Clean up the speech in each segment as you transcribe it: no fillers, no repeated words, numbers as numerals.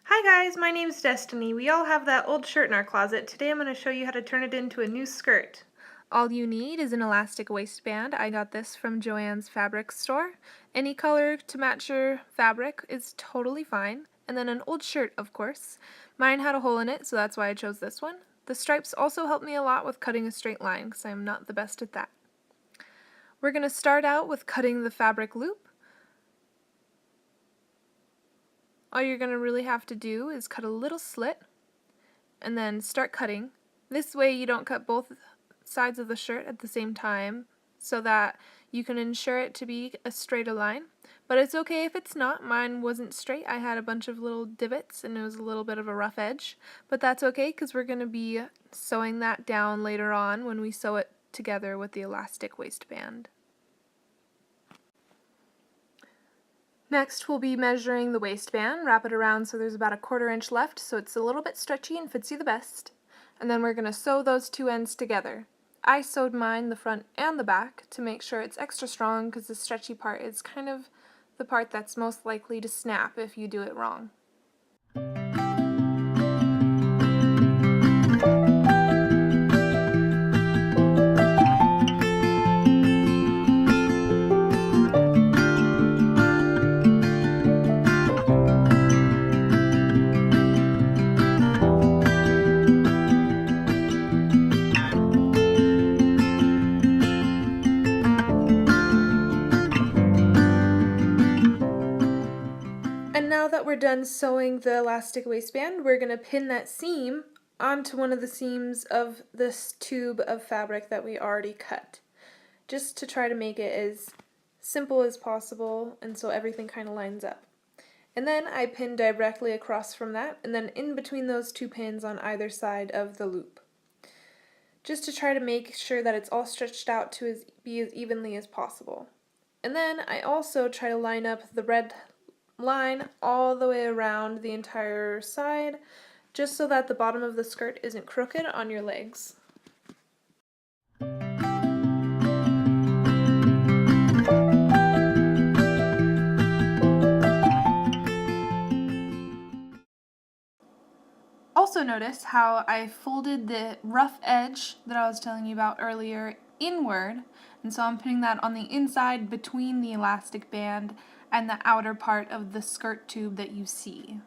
Hi guys, my name's Destiny. We all have that old shirt in our closet. Today I'm going to show you how to turn it into a new skirt. All you need is an elastic waistband. I got this from Joann's fabric store. Any color to match your fabric is totally fine. And then an old shirt, of course. Mine had a hole in it, so that's why I chose this one. The stripes also help me a lot with cutting a straight line, because I'm not the best at that. We're going to start out with cutting the fabric loop. All you're going to really have to do is cut a little slit and then start cutting. This way you don't cut both sides of the shirt at the same time so that you can ensure it to be a straighter line. But it's okay if it's not. Mine wasn't straight. I had a bunch of little divots and it was a little bit of a rough edge. But that's okay because we're going to be sewing that down later on when we sew it together with the elastic waistband. Next, we'll be measuring the waistband. Wrap it around so there's about a 1/4 inch left so it's a little bit stretchy and fits you the best. And then we're going to sew those two ends together. I sewed mine the front and the back to make sure it's extra strong because the stretchy part is kind of the part that's most likely to snap if you do it wrong. And now that we're done sewing the elastic waistband, we're going to pin that seam onto one of the seams of this tube of fabric that we already cut, just to try to make it as simple as possible and so everything kind of lines up. And then I pin directly across from that and then in between those two pins on either side of the loop, just to try to make sure that it's all stretched out to be as evenly as possible. And then I also try to line up the red line all the way around the entire side, just so that the bottom of the skirt isn't crooked on your legs. Also notice how I folded the rough edge that I was telling you about earlier inward, and so I'm putting that on the inside between the elastic band and the outer part of the skirt tube that you see.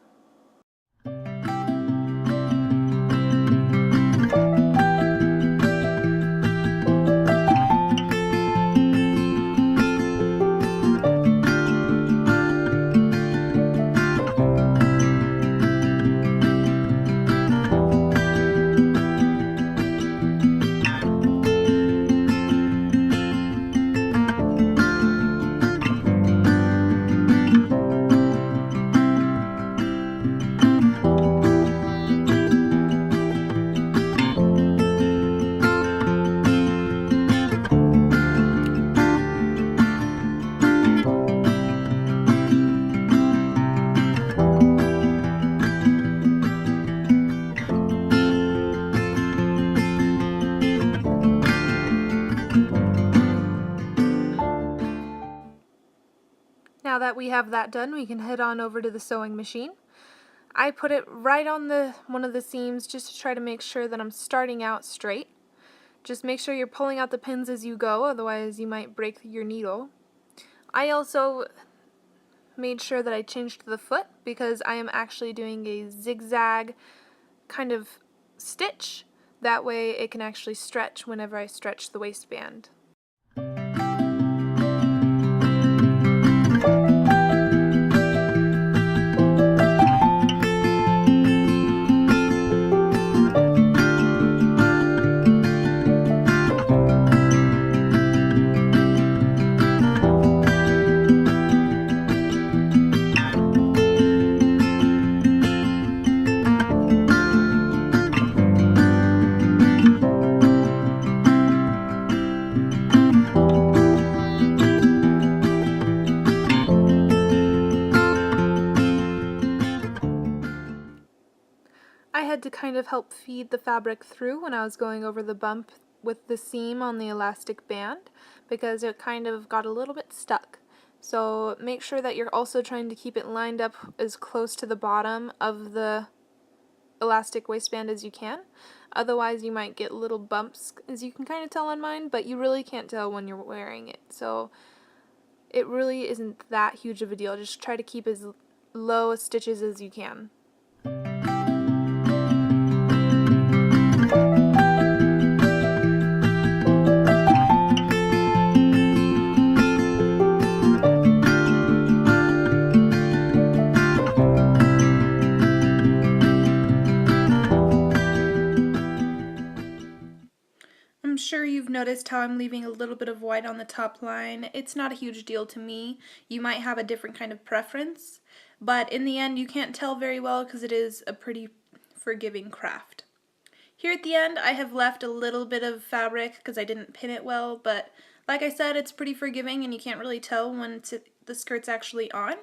Now that we have that done, we can head on over to the sewing machine. I put it right on one of the seams just to try to make sure that I'm starting out straight. Just make sure you're pulling out the pins as you go, otherwise you might break your needle. I also made sure that I changed the foot because I am actually doing a zigzag kind of stitch. That way it can actually stretch whenever I stretch the waistband. I had to kind of help feed the fabric through when I was going over the bump with the seam on the elastic band because it kind of got a little bit stuck. So make sure that you're also trying to keep it lined up as close to the bottom of the elastic waistband as you can. Otherwise you might get little bumps, as you can kind of tell on mine, but you really can't tell when you're wearing it. So it really isn't that huge of a deal. Just try to keep as low stitches as you can. I'm sure you've noticed how I'm leaving a little bit of white on the top line. It's not a huge deal to me. You might have a different kind of preference, but in the end you can't tell very well because it is a pretty forgiving craft. Here at the end I have left a little bit of fabric because I didn't pin it well, but like I said, it's pretty forgiving and you can't really tell when the skirt's actually on.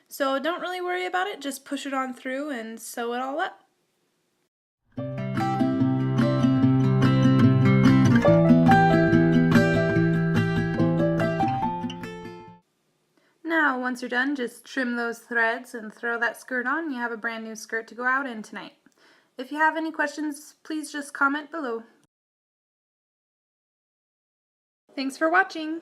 So don't really worry about it, just push it on through and sew it all up. Now, once you're done, just trim those threads and throw that skirt on, and you have a brand new skirt to go out in tonight. If you have any questions, please just comment below. Thanks for watching!